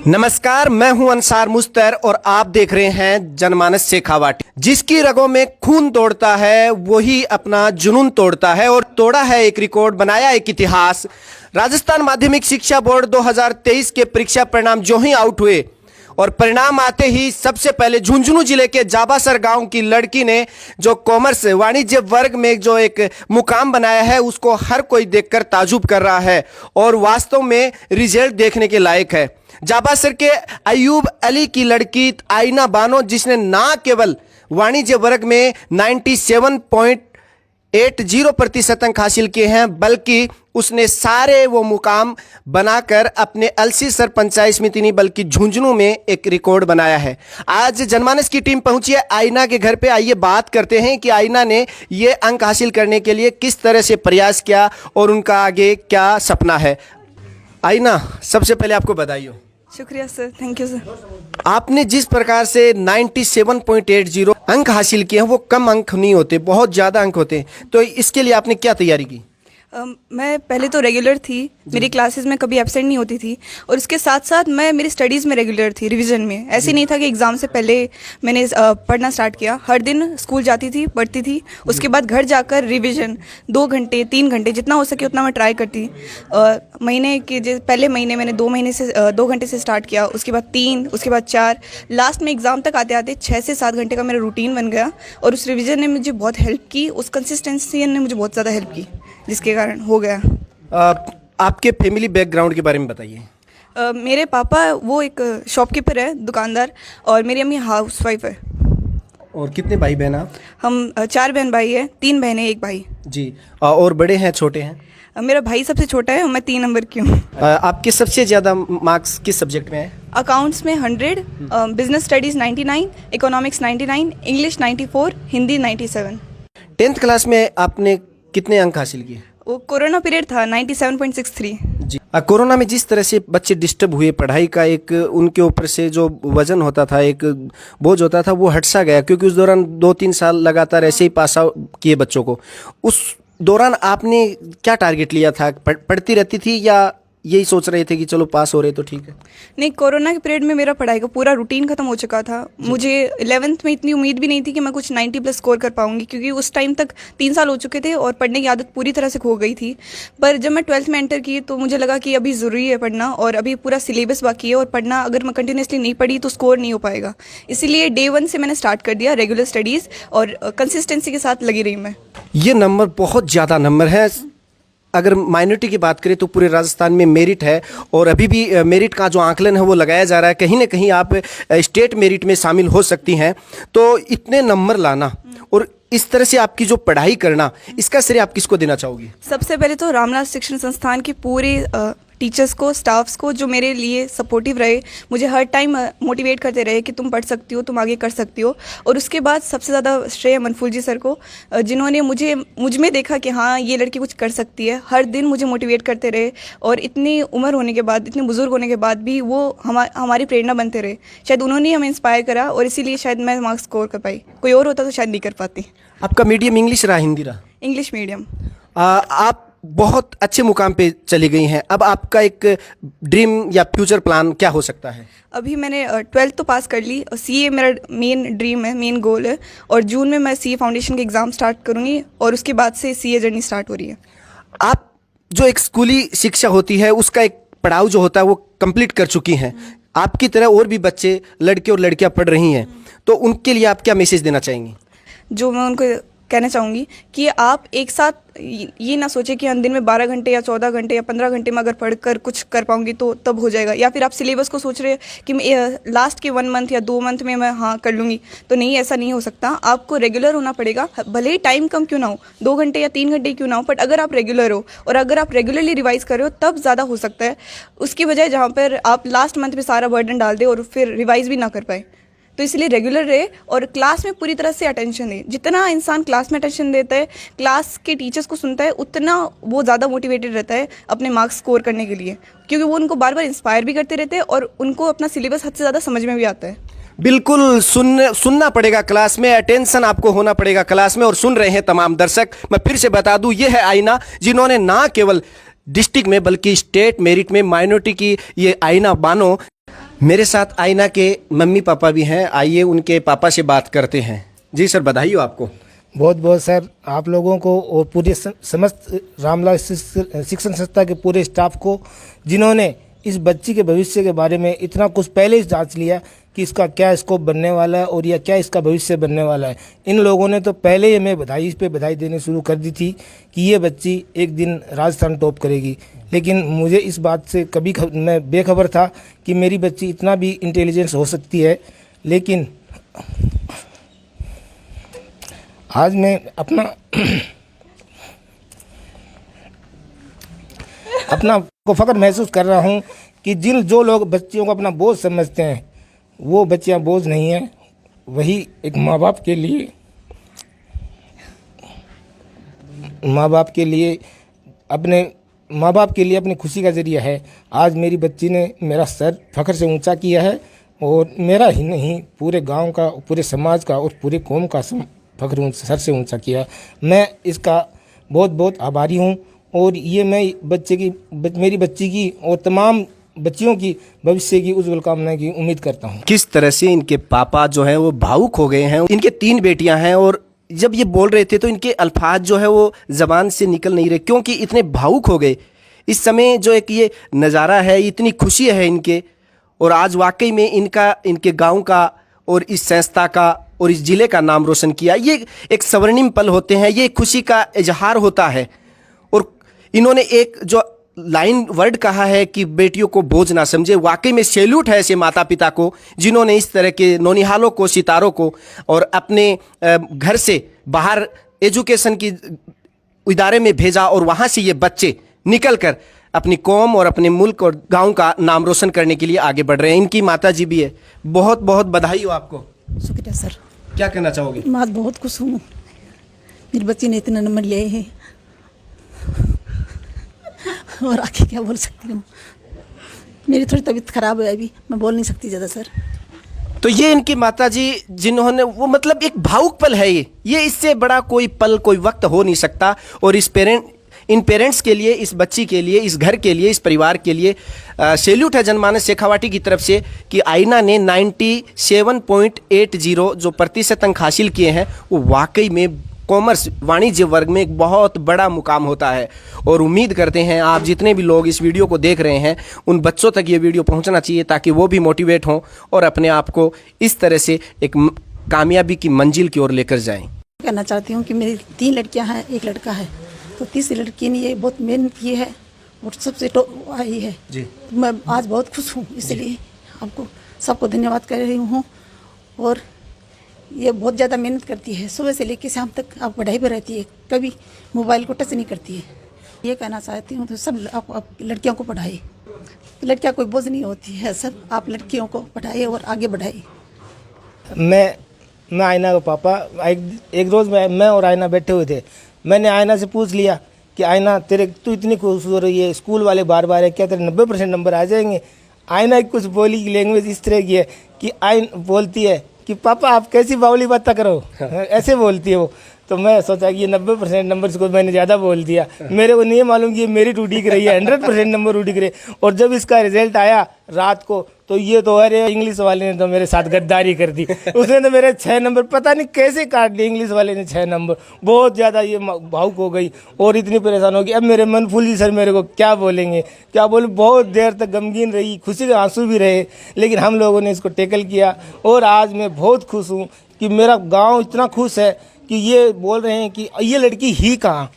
नमस्कार, मैं हूं अंसार मुस्तर और आप देख रहे हैं जनमानस शेखावाटी। जिसकी रगों में खून दौड़ता है वही अपना जुनून तोड़ता है और तोड़ा है एक रिकॉर्ड, बनाया एक इतिहास। राजस्थान माध्यमिक शिक्षा बोर्ड 2023 के परीक्षा परिणाम जो ही आउट हुए और परिणाम आते ही सबसे पहले झुंझुनू जिले के जाबासर गांव की लड़की ने जो कॉमर्स वाणिज्य वर्ग में जो एक मुकाम बनाया है उसको हर कोई देखकर ताजुब कर रहा है और वास्तव में रिजल्ट देखने के लायक है। जाबासर के अयूब अली की लड़की आईना बानो, जिसने ना केवल वाणिज्य वर्ग में 97.80% अंक हासिल किए हैं बल्कि उसने सारे वो मुकाम बनाकर अपने अलसीसर पंचायत समिति नहीं बल्कि झुंझुनू में एक रिकॉर्ड बनाया है। आज जनमानस की टीम पहुंची है आईना के घर पे। आइए बात करते हैं कि आईना ने ये अंक हासिल करने के लिए किस तरह से प्रयास किया और उनका आगे क्या सपना है। आईना, सबसे पहले आपको बधाई हो। शुक्रिया सर, थैंक यू सर। आपने जिस प्रकार से 97.80 अंक हासिल किए हैं वो कम अंक नहीं होते, बहुत ज़्यादा अंक होते हैं, तो इसके लिए आपने क्या तैयारी की? मैं पहले तो रेगुलर थी, मेरी क्लासेस में कभी एब्सेंट नहीं होती थी और उसके साथ साथ मैं मेरी स्टडीज़ में रेगुलर थी, रिवीजन में। ऐसे नहीं था कि एग्ज़ाम से पहले मैंने पढ़ना स्टार्ट किया। हर दिन स्कूल जाती थी, पढ़ती थी, उसके बाद घर जाकर रिवीजन 2 घंटे 3 घंटे जितना हो सके उतना मैं ट्राई करती। महीने के पहले महीने मैंने 2 घंटे से स्टार्ट किया, उसके बाद 3, उसके बाद 4, लास्ट में एग्ज़ाम तक आते आते 6 से 7 घंटे का मेरा रूटीन बन गया और उस रिवीजन ने मुझे बहुत हेल्प की, उस कंसिस्टेंसी ने मुझे बहुत ज़्यादा हेल्प की जिसके कारण हो गया। आपके फैमिली बैकग्राउंड के बारे में बताइए। मेरे पापा वो एक शॉपकीपर है, दुकानदार, और मेरी अम्मी हाउसवाइफ है। और कितने भाई बहन आप? हम 4 बहन भाई है, 3 बहनें 1 भाई जी। और बड़े हैं छोटे हैं? मेरा भाई सबसे छोटा है और मैं 3 नंबर की हूँ। आपके सबसे ज़्यादा मार्क्स किस सब्जेक्ट में है? अकाउंट्स में 100, business studies 99, economics 99, English 94, Hindi 97। 10th class में आपने कितने अंक हासिल किए? वो कोरोना पीरियड था, 97.63। जी। कोरोना में जिस तरह से बच्चे डिस्टर्ब हुए, पढ़ाई का एक उनके ऊपर से जो वजन होता था, एक बोझ होता था, वो हट सा गया क्योंकि उस दौरान 2-3 साल लगातार ऐसे ही पास आउट किए बच्चों को। उस दौरान आपने क्या टारगेट लिया था? पढ़ती रहती थी या यही सोच रहे थे कि चलो पास हो रहे तो ठीक है? नहीं, कोरोना के पीरियड में मेरा पढ़ाई का पूरा रूटीन खत्म हो चुका था। मुझे 11th में इतनी उम्मीद भी नहीं थी कि मैं कुछ 90 प्लस स्कोर कर पाऊंगी क्योंकि उस टाइम तक 3 साल हो चुके थे और पढ़ने की आदत पूरी तरह से खो गई थी। पर जब मैं 12th में एंटर की तो मुझे लगा कि अभी ज़रूरी है पढ़ना और अभी पूरा सिलेबस बाकी है और पढ़ना अगर मैं कंटिन्यूसली नहीं पढ़ी तो स्कोर नहीं हो पाएगा। इसीलिए डे 1 से मैंने स्टार्ट कर दिया रेगुलर स्टडीज़ और कंसिस्टेंसी के साथ लगी रही मैं। ये नंबर बहुत ज़्यादा नंबर है। अगर माइनॉरिटी की बात करें तो पूरे राजस्थान में मेरिट है और अभी भी मेरिट का जो आंकलन है वो लगाया जा रहा है। कहीं ना कहीं आप स्टेट मेरिट में शामिल हो सकती हैं। तो इतने नंबर लाना और इस तरह से आपकी जो पढ़ाई करना, इसका श्रेय आप किसको देना चाहोगी? सबसे पहले तो रामनाथ शिक्षण संस्थान के पूरे टीचर्स को, स्टाफ्स को जो मेरे लिए सपोर्टिव रहे, मुझे हर टाइम मोटिवेट करते रहे कि तुम पढ़ सकती हो, तुम आगे कर सकती हो। और उसके बाद सबसे ज़्यादा श्रेय मनफूल जी सर को, जिन्होंने मुझ में देखा कि हाँ ये लड़की कुछ कर सकती है। हर दिन मुझे मोटिवेट करते रहे और इतनी उम्र होने के बाद, इतने बुजुर्ग होने के बाद भी वो हमारी प्रेरणा बनते रहे। शायद उन्होंने हमें इंस्पायर करा और इसीलिए शायद मैं मार्क्स स्कोर कर पाई। कोई और होता तो शायद नहीं कर पाती। आपका मीडियम इंग्लिश रहा, हिंदी रहा? English medium. आप बहुत अच्छे मुकाम पे चली गई हैं। अब आपका एक ड्रीम या फ्यूचर प्लान क्या हो सकता है? अभी मैंने 12th तो पास कर ली और सीए मेरा मेन ड्रीम है, मेन गोल है और जून में मैं सीए फाउंडेशन के एग्ज़ाम स्टार्ट करूँगी और उसके बाद से सीए जर्नी स्टार्ट हो रही है। आप जो एक स्कूली शिक्षा होती है उसका एक पड़ाव जो होता है वो कंप्लीट कर चुकी हैं। आपकी तरह और भी बच्चे, लड़के और लड़कियां पढ़ रही हैं, तो उनके लिए आप क्या मैसेज देना चाहेंगी? जो मैं उनको कहना चाहूँगी कि आप एक साथ ये ना सोचें कि हम दिन में 12 घंटे या 14 घंटे या 15 घंटे में अगर पढ़कर कुछ कर पाऊंगी तो तब हो जाएगा, या फिर आप सिलेबस को सोच रहे हैं कि मैं लास्ट के 1 मंथ या 2 मंथ में मैं हाँ कर लूँगी, तो नहीं, ऐसा नहीं हो सकता। आपको रेगुलर होना पड़ेगा, भले ही टाइम कम क्यों ना हो, 2 घंटे या 3 घंटे क्यों ना हो, बट अगर आप रेगुलर हो और अगर आप रेगुलरली रिवाइज कर रहे हो तब ज़्यादा हो सकता है, उसकी बजाय जहाँ पर आप लास्ट मंथ में सारा बर्डन डाल दे और फिर रिवाइज भी ना कर पाए। तो इसलिए रेगुलर रहे और क्लास में पूरी तरह से अटेंशन दे। जितना इंसान क्लास में अटेंशन देता है, क्लास के टीचर्स को सुनता है, उतना वो ज़्यादा मोटिवेटेड रहता है अपने मार्क्स स्कोर करने के लिए, क्योंकि वो उनको बार बार इंस्पायर भी करते रहते हैं और उनको अपना सिलेबस हद से ज़्यादा समझ में भी आता है। बिल्कुल सुनना पड़ेगा क्लास में, अटेंशन आपको होना पड़ेगा क्लास में। और सुन रहे हैं तमाम दर्शक, मैं फिर से बता दूं, ये है आईना, जिन्होंने ना केवल डिस्ट्रिक्ट में बल्कि स्टेट मेरिट में माइनॉरिटी की ये आईना बानो मेरे साथ आईना के मम्मी पापा भी हैं, आइए उनके पापा से बात करते हैं। जी सर, बधाई हो आपको। बहुत बहुत सर आप लोगों को और पूरे समस्त रामलाल शिक्षण संस्था के पूरे स्टाफ को, जिन्होंने इस बच्ची के भविष्य के बारे में इतना कुछ पहले ही जांच लिया कि इसका क्या स्कोप बनने वाला है और या क्या इसका भविष्य बनने वाला है। इन लोगों ने तो पहले ही हमें बधाई देनी शुरू कर दी थी कि ये बच्ची एक दिन राजस्थान टॉप करेगी। लेकिन मुझे इस बात से मैं बेखबर था कि मेरी बच्ची इतना भी इंटेलिजेंस हो सकती है। लेकिन आज मैं अपना को फख्र महसूस कर रहा हूँ कि जो लोग बच्चियों को अपना बोझ समझते हैं वो बच्चियाँ बोझ नहीं हैं। वही एक माँ बाप के लिए अपनी खुशी का जरिया है। आज मेरी बच्ची ने मेरा सर फख्र से ऊंचा किया है और मेरा ही नहीं पूरे गांव का, पूरे समाज का और पूरे कौम का फख्र सर से ऊंचा किया। मैं इसका बहुत बहुत आभारी हूं और ये मैं मेरी बच्ची की और तमाम बच्चियों की भविष्य की उज्जवल कामना की उम्मीद करता हूं। किस तरह से इनके पापा जो है वो भावुक हो गए हैं। इनके 3 बेटियां हैं और जब ये बोल रहे थे तो इनके अल्फाज जो है वो ज़बान से निकल नहीं रहे, क्योंकि इतने भावुक हो गए। इस समय जो एक ये नज़ारा है, इतनी खुशी है इनके, और आज वाकई में इनके गांव का और इस संस्था का और इस ज़िले का नाम रोशन किया। ये एक स्वर्णिम पल होते हैं, ये खुशी का इजहार होता है। और इन्होंने एक जो लाइन वर्ड कहा है कि बेटियों को बोझ ना समझे, वाकई में सैल्यूट है ऐसे माता पिता को जिन्होंने इस तरह के नौनिहालों को, सितारों को और अपने घर से बाहर एजुकेशन की इदारे में भेजा और वहाँ से ये बच्चे निकलकर अपनी कौम और अपने मुल्क और गांव का नाम रोशन करने के लिए आगे बढ़ रहे हैं। इनकी माता जी भी है। बहुत बहुत बधाई हो आपको। शुक्रिया सर। क्या कहना चाहोगे? मैं बहुत खुश हूँ, मेरी बच्ची ने इतने नंबर लिए हैं और आगे क्या बोल सकती हूँ। मेरी थोड़ी तबीयत खराब है, अभी मैं बोल नहीं सकती ज़्यादा सर। तो ये इनकी माता जी जिन्होंने वो मतलब एक भावुक पल है ये इससे बड़ा कोई पल, कोई वक्त हो नहीं सकता। और इन पेरेंट्स के लिए, इस बच्ची के लिए, इस घर के लिए, इस परिवार के लिए सैल्यूट है जनमानस शेखावाटी की तरफ से कि आईना ने 97.80 जो प्रतिशत अंक हासिल किए हैं वो वाकई में कॉमर्स वाणिज्य वर्ग में एक बहुत बड़ा मुकाम होता है। और उम्मीद करते हैं आप जितने भी लोग इस वीडियो को देख रहे हैं उन बच्चों तक ये वीडियो पहुंचना चाहिए ताकि वो भी मोटिवेट हों और अपने आप को इस तरह से एक कामयाबी की मंजिल की ओर लेकर जाएं। कहना चाहती हूँ कि मेरी 3 लड़कियाँ हैं, 1 लड़का है। तो तीसरी लड़की ने ये बहुत मेहनत की है और सबसे टॉप आई है जी। तो मैं आज बहुत खुश हूँ, इसलिए आपको सबको धन्यवाद कर रही हूँ। और ये बहुत ज़्यादा मेहनत करती है, सुबह से लेकर शाम तक आप पढ़ाई पर रहती है, कभी मोबाइल को टच नहीं करती है। ये कहना चाहती हूँ तो सब आप लड़कियों को पढ़ाइए, लड़कियाँ कोई बोझ नहीं होती है, सब आप लड़कियों को पढ़ाइए और आगे बढ़ाइए। मैं आयना का पापा, एक रोज़ मैं और आयना बैठे हुए थे। मैंने आयना से पूछ लिया कि आयना तू इतनी खुश हो रही है, स्कूल वाले बार बार है, क्या तेरे 90% नंबर आ जाएंगे? आयना की कुछ बोली की लैंग्वेज इस तरह की है कि बोलती है कि पापा आप कैसी बावली बातें करो, ऐसे बोलती है वो। तो मैं सोचा कि ये 90% नंबर को मैंने ज़्यादा बोल दिया। मेरे को नहीं मालूम कि ये मेरी टूटी रही है, 100% नंबर उठी रहे। और जब इसका रिजल्ट आया रात को तो ये तो अरे इंग्लिश वाले ने तो मेरे साथ गद्दारी कर दी। उसने तो मेरे 6 नंबर पता नहीं कैसे काट लिए, इंग्लिश वाले ने 6 नंबर। बहुत ज़्यादा ये भावुक हो गई और इतनी परेशान हो गई। अब मेरे मन फूल जी सर मेरे को क्या बोलेंगे, क्या बोलूँ। बहुत देर तक गमगीन रही, खुशी के आंसू भी रहे, लेकिन हम लोगों ने इसको टैकल किया। और आज मैं बहुत खुश हूँ कि मेरा गाँव इतना खुश है कि ये बोल रहे हैं कि ये लड़की ही कहाँ।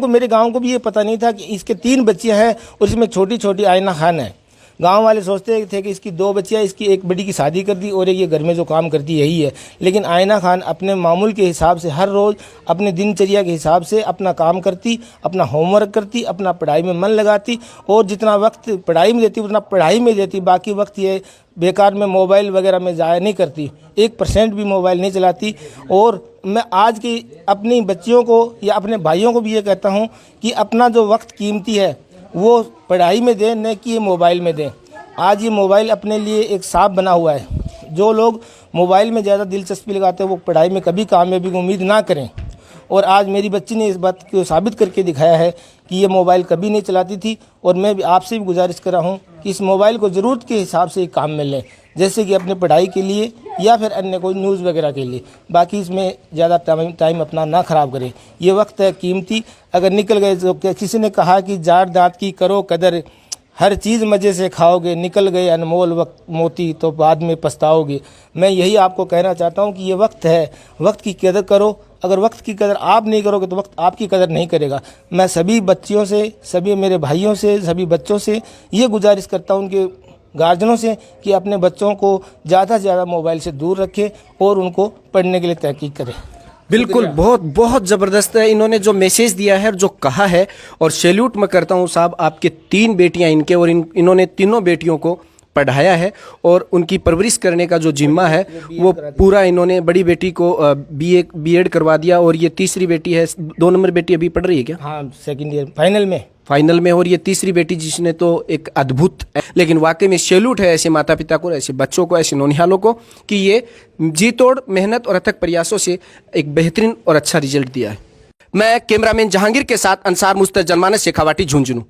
मेरे गांव को भी ये पता नहीं था कि इसके 3 बच्चियां हैं और इसमें छोटी छोटी आयना खान है। गांव वाले सोचते थे कि इसकी 2 बच्चियां, इसकी एक बड़ी की शादी कर दी और ये घर में जो काम करती यही है। लेकिन आयना खान अपने मामूल के हिसाब से हर रोज़ अपने दिनचर्या के हिसाब से अपना काम करती, अपना होमवर्क करती, अपना पढ़ाई में मन लगाती और जितना वक्त पढ़ाई में देती उतना पढ़ाई में देती। बाकी वक्त ये बेकार में मोबाइल वगैरह में ज़ाया नहीं करती, 1% भी मोबाइल नहीं चलाती। और मैं आज की अपनी बच्चियों को या अपने भाइयों को भी ये कहता हूँ कि अपना जो वक्त कीमती है वो पढ़ाई में दें, न कि ये मोबाइल में दें। आज ये मोबाइल अपने लिए एक सांप बना हुआ है। जो लोग मोबाइल में ज़्यादा दिलचस्पी लगाते हैं वो पढ़ाई में कभी कामयाबी की उम्मीद ना करें। और आज मेरी बच्ची ने इस बात को साबित करके दिखाया है कि ये मोबाइल कभी नहीं चलाती थी। और मैं भी आपसे भी गुजारिश कर रहा हूँ कि इस मोबाइल को ज़रूरत के हिसाब से काम में लें, जैसे कि अपने पढ़ाई के लिए या फिर अन्य कोई न्यूज़ वगैरह के लिए। बाकी इसमें ज़्यादा टाइम अपना ना ख़राब करें। ये वक्त है कीमती, अगर निकल गए तो किसी ने कहा कि जार दांत की करो कदर, हर चीज़ मज़े से खाओगे, निकल गए अनमोल वक्त मोती तो बाद में पछताओगे। मैं यही आपको कहना चाहता हूँ कि ये वक्त है, वक्त की कदर करो। अगर वक्त की कदर आप नहीं करोगे तो वक्त आपकी कदर नहीं करेगा। मैं सभी बच्चियों से, सभी मेरे भाइयों से, सभी बच्चों से ये गुजारिश करता हूँ, उनके गार्जियनों से, कि अपने बच्चों को ज़्यादा से ज़्यादा मोबाइल से दूर रखें और उनको पढ़ने के लिए तहकीक करें। बिल्कुल, बहुत बहुत ज़बरदस्त है इन्होंने जो मैसेज दिया है और जो कहा है, और सैल्यूट मैं करता हूँ साहब। आपके 3 बेटियां इनके, और इन्होंने तीनों बेटियों को पढ़ाया है और उनकी परवरिश करने का जो जिम्मा है वो पूरा इन्होंने, बड़ी बेटी को बीएड करवा दिया, और ये तीसरी बेटी है, 2 नंबर बेटी अभी पढ़ रही है क्या? हाँ, सेकंड ईयर फाइनल में। और ये तीसरी बेटी जिसने तो एक अद्भुत, लेकिन वाकई में सैल्यूट है ऐसे माता पिता को, ऐसे बच्चों को, ऐसे नौनिहालों को, कि ये जी तोड़ मेहनत और अथक प्रयासों से एक बेहतरीन और अच्छा रिजल्ट दिया है। मैं कैमरामैन जहांगीर के साथ अंसार मुस्तफा, जनमानस शेखावाटी, झुंझुनू।